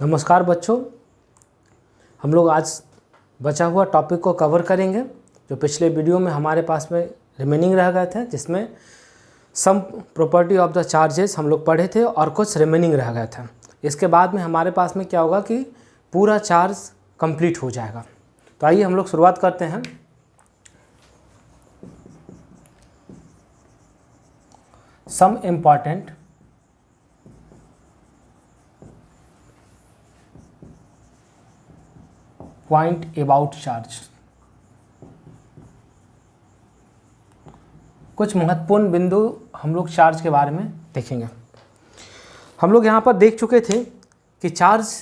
नमस्कार बच्चों, हम लोग आज बचा हुआ टॉपिक को कवर करेंगे जो पिछले वीडियो में हमारे पास में रिमेनिंग रह गए थे, जिसमें sum property of the charges हम लोग पढ़े थे और कुछ रिमेनिंग रह गए थे। इसके बाद में हमारे पास में क्या होगा कि पूरा चार्ज कंप्लीट हो जाएगा। तो आइए हम लोग शुरुआत करते हैं। Some important point about charge. कुछ महत्वपूर्ण बिंदु हम लोग चार्ज के बारे में देखेंगे। हम लोग यहाँ पर देख चुके थे कि चार्ज,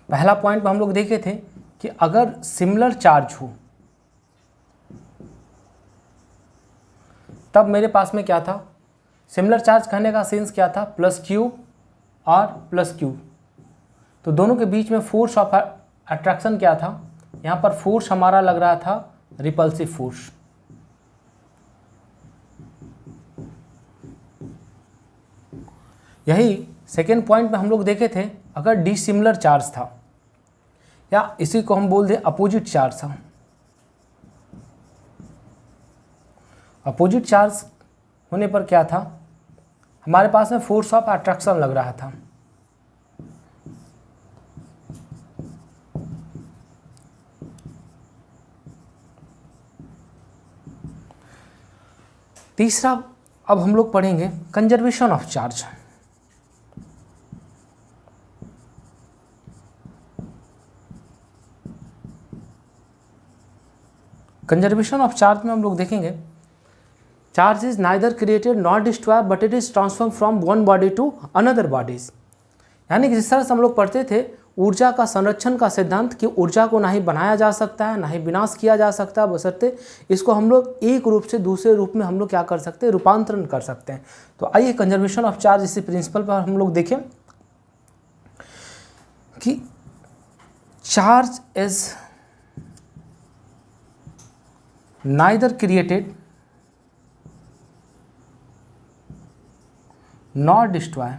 पहला पॉइंट में हम लोग देखे थे कि अगर सिमिलर चार्ज हो तब मेरे पास में क्या था, सिमिलर चार्ज कहने का सेंस क्या था, प्लस क्यू और प्लस क्यू। तो दोनों के बीच में फोर्स ऑफ अट्रैक्शन क्या था, यहाँ पर फोर्स हमारा लग रहा था रिपल्सिव फोर्स। यही सेकेंड पॉइंट में हम लोग देखे थे, अगर डिसिमिलर चार्ज था या इसी को हम बोल दें अपोजिट चार्ज था। अपोजिट चार्ज होने पर क्या था, हमारे पास में फोर्स ऑफ अट्रैक्शन लग रहा था। तीसरा अब हम लोग पढ़ेंगे conservation of charge. Conservation of charge में हम लोग देखेंगे, charge is neither created not destroyed but it is transform from one body to another bodies. यानी कि जिस तरह से हम लोग पढ़ते थे ऊर्जा का संरक्षण का सिद्धांत, कि ऊर्जा को ना ही बनाया जा सकता है ना ही विनाश किया जा सकता है, बशर्ते इसको हम लोग एक रूप से दूसरे रूप में हम लोग क्या कर सकते हैं, रूपांतरण कर सकते हैं। तो आइए कंजर्वेशन ऑफ चार्ज इसी प्रिंसिपल पर हम लोग देखें कि charge is neither created not destroy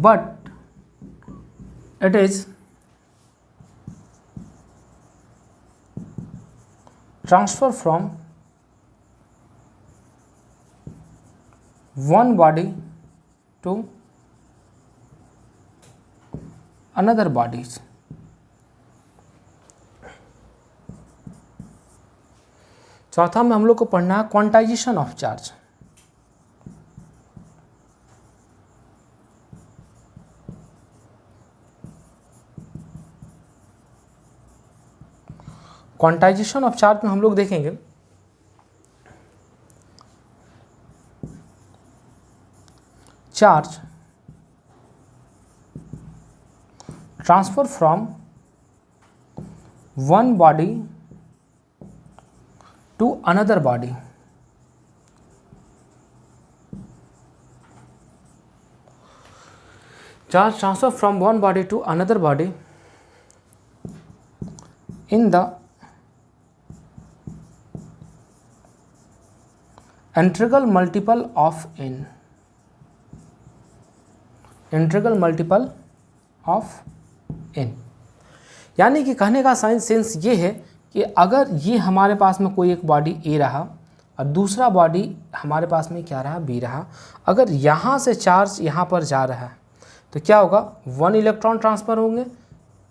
but it is transfer from one body to another bodies। चौथा में हम लोग को पढ़ना है quantization of charge. Quantization of charge में हम लोग देखेंगे charge transfer from one body to another body. Charge transfer from one body to another body in the integral multiple of n। Integral multiple of n, यानी कि कहने का sense ये है कि अगर ये हमारे पास में कोई एक बॉडी A रहा और दूसरा बॉडी हमारे पास में क्या रहा, B रहा, अगर यहाँ से चार्ज यहाँ पर जा रहा है तो क्या होगा, 1 इलेक्ट्रॉन ट्रांसफ़र होंगे,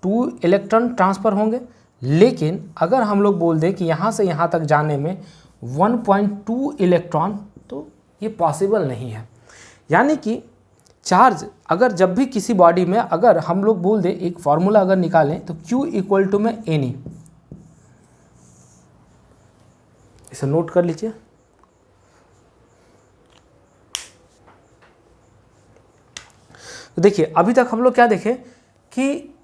2 इलेक्ट्रॉन ट्रांसफ़र होंगे। लेकिन अगर हम लोग बोल दें कि यहाँ से यहाँ तक जाने में 1.2 इलेक्ट्रॉन, तो ये पॉसिबल नहीं है। यानी कि चार्ज अगर जब भी किसी बॉडी में, अगर हम लोग बोल दें एक फॉर्मूला अगर निकालें तो Q इक्वल टू में NE, इसे नोट कर लीजिए। तो देखिए अभी तक हम लोग क्या देखे कि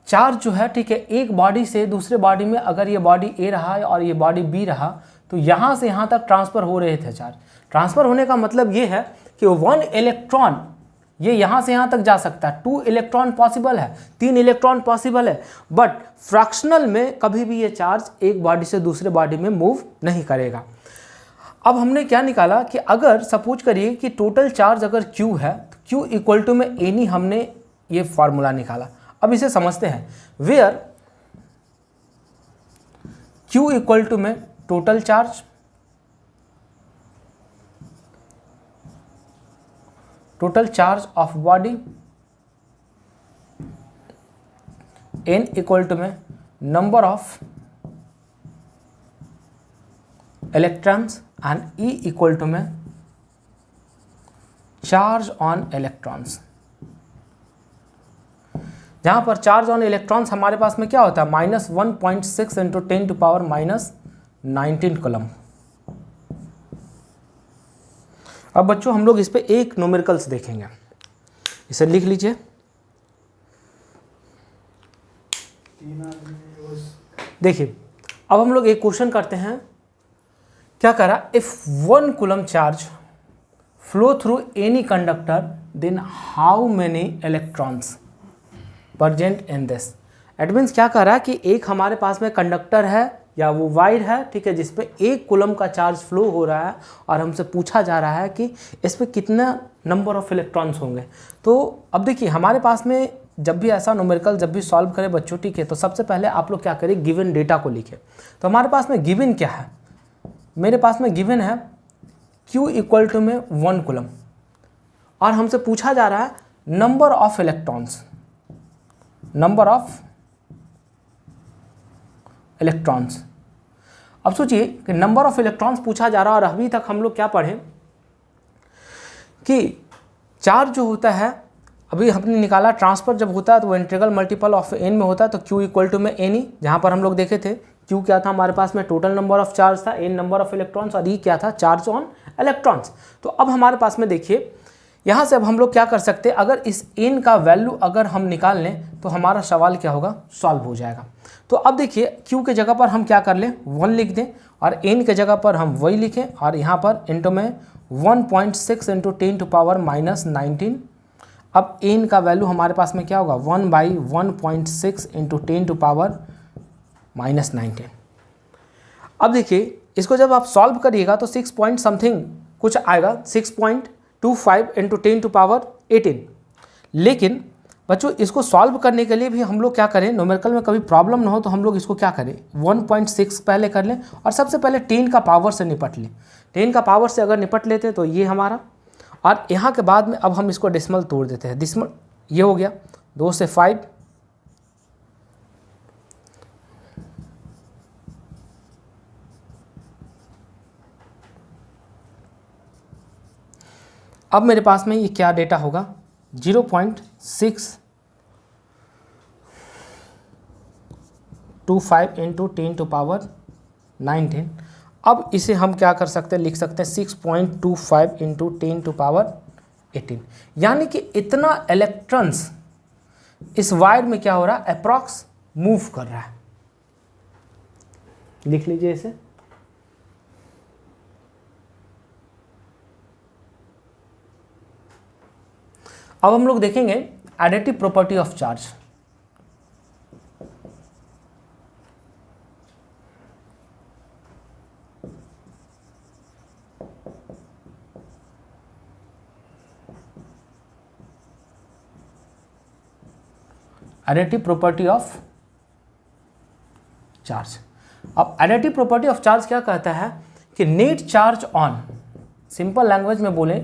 चार्ज जो है, ठीक है, एक बॉडी से दूसरे बॉडी में, अगर ये बॉडी A रहा और ये बॉडी B रहा तो यहाँ से यहाँ तक ट्रांसफ़र हो रहे थे। चार्ज ट्रांसफ़र होने का मतलब ये है कि 1 इलेक्ट्रॉन ये यहाँ से यहाँ तक जा सकता है, 2 इलेक्ट्रॉन पॉसिबल है, 3 इलेक्ट्रॉन पॉसिबल है, बट फ्रैक्शनल में कभी भी ये चार्ज एक बॉडी से दूसरे बॉडी में मूव नहीं करेगा। अब हमने क्या निकाला कि अगर सपोज करिए कि टोटल चार्ज अगर Q है तो Q इक्वल टू में एनी, हमने ये फार्मूला निकाला। अब इसे समझते हैं, वेयर Q इक्वल टू में total charge, of body, n equal to में number of electrons and E equal to में चार्ज ऑन इलेक्ट्रॉन्स। जहां पर चार्ज ऑन इलेक्ट्रॉन्स हमारे पास में क्या होता है, -1.6 इंटू 10⁻⁹ कूलम। अब बच्चों हम लोग इस पे एक न्यूमेरिकल्स देखेंगे, इसे लिख लीजिए। देखिए अब हम लोग एक क्वेश्चन करते हैं, क्या करा, if 1 coulomb charge flow through any conductor then how many electrons present in this. It means क्या कह रहा है कि एक हमारे पास में कंडक्टर है या वो वायर है, ठीक है, जिस पे 1 कूलम का चार्ज फ्लो हो रहा है और हमसे पूछा जा रहा है कि इस पे कितना नंबर ऑफ इलेक्ट्रॉन्स होंगे। तो अब देखिए हमारे पास में जब भी ऐसा न्यूमेरिकल जब भी सॉल्व करें बच्चों, ठीक है, तो सबसे पहले आप लोग क्या करें, गिवन डेटा को लिखें। तो हमारे पास में गिवन क्या है, मेरे पास में गिवन है Q इक्वल टू में 1 कूलम और हमसे पूछा जा रहा है नंबर ऑफ इलेक्ट्रॉन्स, अब सोचिए कि नंबर ऑफ इलेक्ट्रॉन्स पूछा जा रहा है और अभी तक हम लोग क्या पढ़े कि चार्ज जो होता है, अभी हमने निकाला ट्रांसफर जब होता है तो वो इंटीग्रल मल्टीपल ऑफ n में होता है, तो Q इक्वल टू में n, जहाँ पर हम लोग देखे थे Q क्या था हमारे पास में, टोटल नंबर ऑफ चार्ज था, n नंबर ऑफ इलेक्ट्रॉन्स, और E क्या था, चार्ज ऑन इलेक्ट्रॉन्स। तो अब हमारे पास में देखिए यहाँ से अब हम लोग क्या कर सकते हैं, अगर इस n का वैल्यू अगर हम निकाल लें तो हमारा सवाल क्या होगा, सॉल्व हो जाएगा। तो अब देखिए Q के जगह पर हम क्या कर लें, 1 लिख दें, और n के जगह पर हम वही लिखें, और यहाँ पर इंटू में 1.6 इंटू 10⁻⁹। अब n का वैल्यू हमारे पास में क्या होगा, 1/1.6 इंटू 10⁻⁹। अब देखिए इसको जब आप सॉल्व करिएगा तो 6 पॉइंट समथिंग कुछ आएगा, 6.25 इंटू 10⁸। लेकिन बच्चों इसको सॉल्व करने के लिए भी हम लोग क्या करें, न्यूमेरिकल में कभी प्रॉब्लम ना हो तो हम लोग इसको क्या करें, 1.6 पहले कर लें और सबसे पहले 10 का पावर से निपट लें। 10 का पावर से अगर निपट लेते तो ये हमारा, और यहाँ के बाद में अब हम इसको डेसिमल तोड़ देते हैं, डेसिमल ये हो गया 2 से 5, अब मेरे पास में ये क्या डेटा होगा, 0.625 इंटू 10⁻⁹। अब इसे हम क्या कर सकते हैं, लिख सकते हैं 6.25 इंटू 10⁻18, यानी कि इतना इलेक्ट्रॉन्स इस वायर में क्या हो रहा है, अप्रॉक्स मूव कर रहा है। लिख लीजिए इसे। अब हम लोग देखेंगे additive property of charge. Additive property of charge. अब एडिटिव प्रॉपर्टी ऑफ चार्ज क्या कहता है कि net charge on, simple language में बोले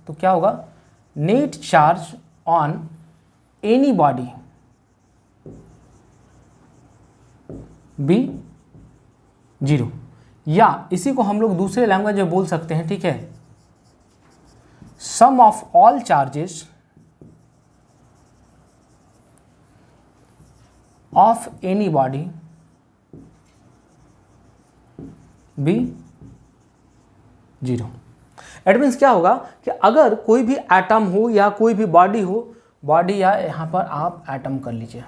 तो क्या होगा, net charge on any body be 0, या इसी को हम लोग दूसरे लैंग्वेज में बोल सकते हैं, ठीक है, sum of all charges of any body be 0। It means क्या होगा कि अगर कोई भी एटम हो या कोई भी बॉडी हो, बॉडी या यहाँ पर आप एटम कर लीजिए,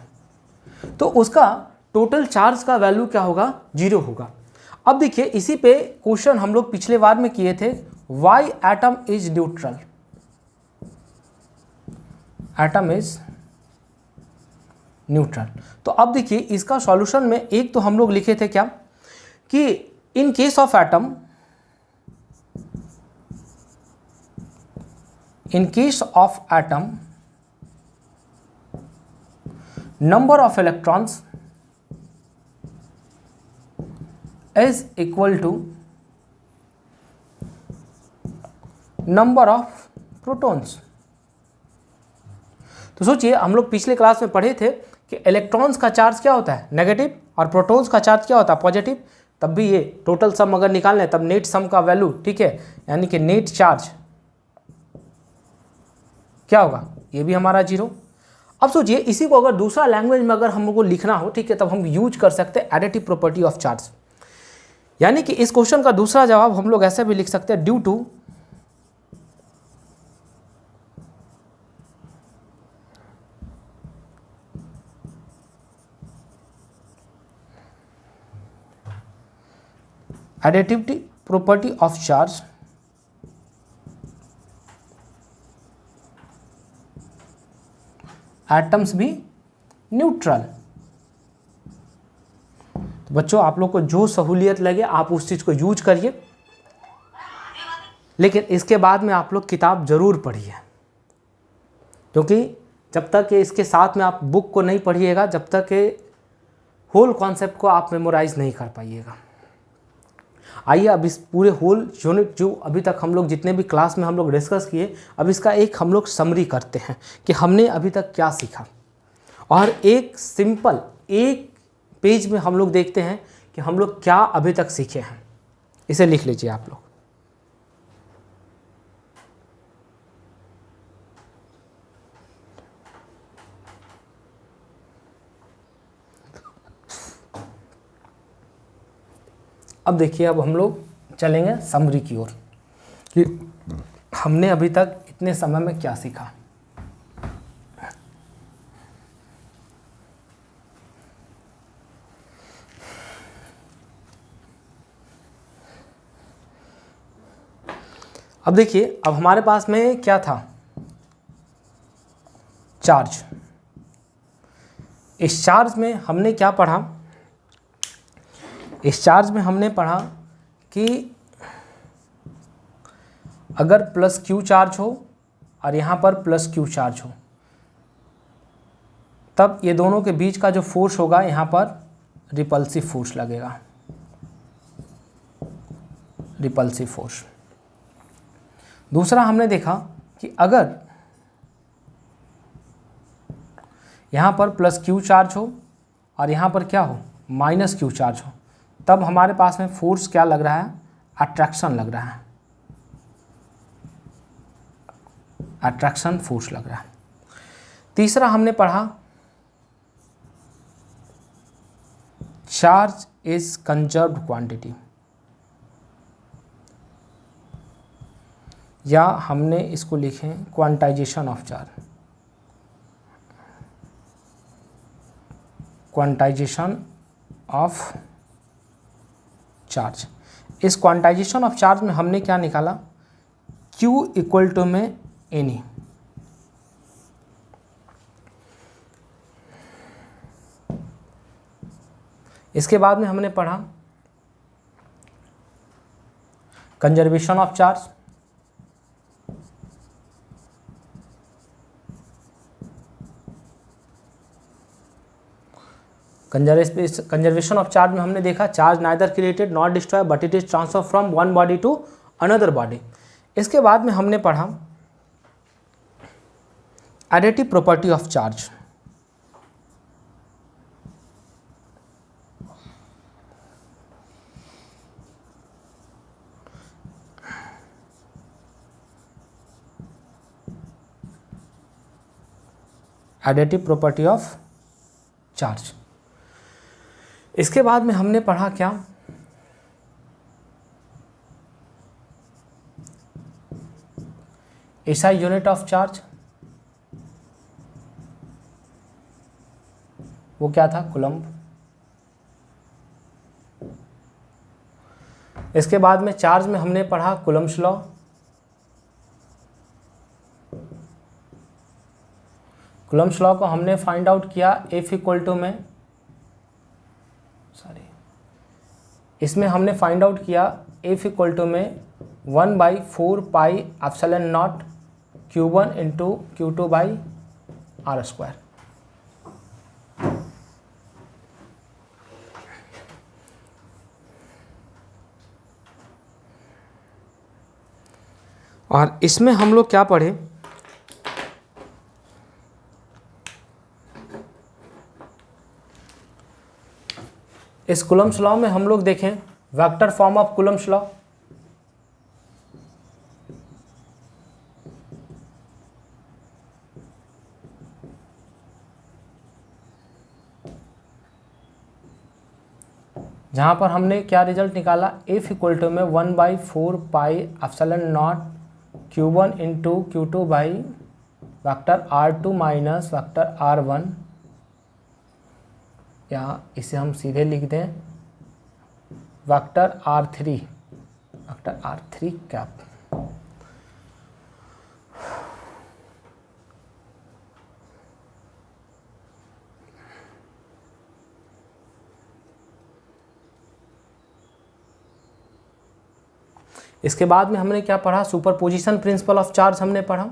तो उसका टोटल चार्ज का वैल्यू क्या होगा, 0 होगा। अब देखिए इसी पे क्वेश्चन हम लोग पिछले बार में किए थे, Y atom is neutral, atom is neutral. तो अब देखिए इसका सॉल्यूशन में एक तो हम लोग लिखे थे क्या कि in case of atom in case of atom, number of electrons is equal to number of protons। तो सोचिए, हम लोग पिछले क्लास में पढ़े थे कि इलेक्ट्रॉन्स का चार्ज क्या होता है, नेगेटिव, और प्रोटॉन्स का चार्ज क्या होता है, पॉजिटिव। तब भी ये टोटल सम अगर निकालना है तब नेट सम का वैल्यू, ठीक है, यानी कि नेट चार्ज क्या होगा, ये भी हमारा 0। अब सोचिए, इसी को अगर दूसरा लैंग्वेज में अगर हम लोग को लिखना हो, ठीक है, तब हम यूज कर सकते हैं एडिटिव प्रॉपर्टी ऑफ चार्ज। यानी कि इस क्वेश्चन का दूसरा जवाब हम लोग ऐसे भी लिख सकते हैं, due to additivity property of charge atoms भी न्यूट्रल। तो बच्चों, आप लोग को जो सहूलियत लगे आप उस चीज़ को यूज करिए, लेकिन इसके बाद में आप लोग किताब ज़रूर पढ़िए, क्योंकि जब तक ये इसके साथ में आप बुक को नहीं पढ़िएगा, जब तक ये होल कॉन्सेप्ट को आप मेमोराइज नहीं कर पाइएगा। आइए अब इस पूरे होल यूनिट जो अभी तक हम लोग जितने भी क्लास में हम लोग डिस्कस किए, अब इसका एक हम लोग समरी करते हैं कि हमने अभी तक क्या सीखा, और एक सिंपल एक पेज में हम लोग देखते हैं कि हम लोग क्या अभी तक सीखे हैं। इसे लिख लीजिए आप लोग। अब देखिए, अब हम लोग चलेंगे समरी की ओर कि हमने अभी तक इतने समय में क्या सीखा। अब देखिए, अब हमारे पास में क्या था, चार्ज। इस चार्ज में हमने क्या पढ़ा, इस चार्ज में हमने पढ़ा कि अगर प्लस क्यू चार्ज हो और यहाँ पर प्लस क्यू चार्ज हो, तब ये दोनों के बीच का जो फोर्स होगा यहाँ पर रिपल्सिव फोर्स लगेगा, रिपल्सिव फोर्स। दूसरा हमने देखा कि अगर यहाँ पर प्लस क्यू चार्ज हो और यहाँ पर क्या हो, माइनस क्यू चार्ज हो, तब हमारे पास में फोर्स क्या लग रहा है, अट्रैक्शन लग रहा है, अट्रैक्शन फोर्स लग रहा है। तीसरा हमने पढ़ा चार्ज इज कंजर्व्ड क्वांटिटी, या हमने इसको लिखे quantization of charge, quantization of charge. इस क्वांटाइजेशन ऑफ चार्ज में हमने क्या निकाला, Q इक्वल टू में एनी। इसके बाद में हमने पढ़ा conservation of charge, conservation of charge में हमने देखा charge neither created not destroy but it is transfer from one body to another body. इसके बाद में हमने पढ़ा additive property of charge, additive property of charge. इसके बाद में हमने पढ़ा क्या, एसआई यूनिट ऑफ चार्ज, वो क्या था, कूलम्ब। इसके बाद में चार्ज में हमने पढ़ा कूलम्ब्स लॉ, कूलम्ब्स लॉ को हमने फाइंड आउट किया F इक्वल टू में, इसमें हमने फाइंड आउट किया F इक्वल टू में 1/4 pi epsilon naught Q1 into Q2 by r square. और इसमें हम लोग क्या पढ़े, इस कूलम्ब्स लॉ में हम लोग देखें vector form of Coulomb's law. जहाँ पर हमने क्या रिजल्ट निकाला, F इक्वल टू में 1/4 pi epsilon naught Q1 into Q2 by vector R2 minus vector R1, या इसे हम सीधे लिख दें वेक्टर R3 कैप। इसके बाद में हमने क्या पढ़ा, सुपरपोजिशन प्रिंसिपल ऑफ चार्ज हमने पढ़ा।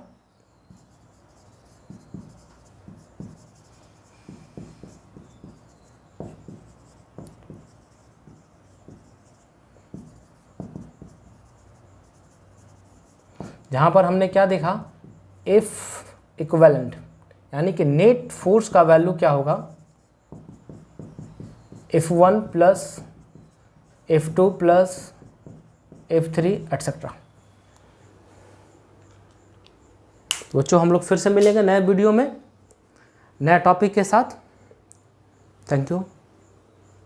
जहां पर हमने क्या देखा, F इक्विवेलेंट यानी कि नेट फोर्स का वैल्यू क्या होगा, F1 plus F2 plus F3 etcetera. तो बच्चों हम लोग फिर से मिलेंगे नए वीडियो में नए टॉपिक के साथ। Thank you.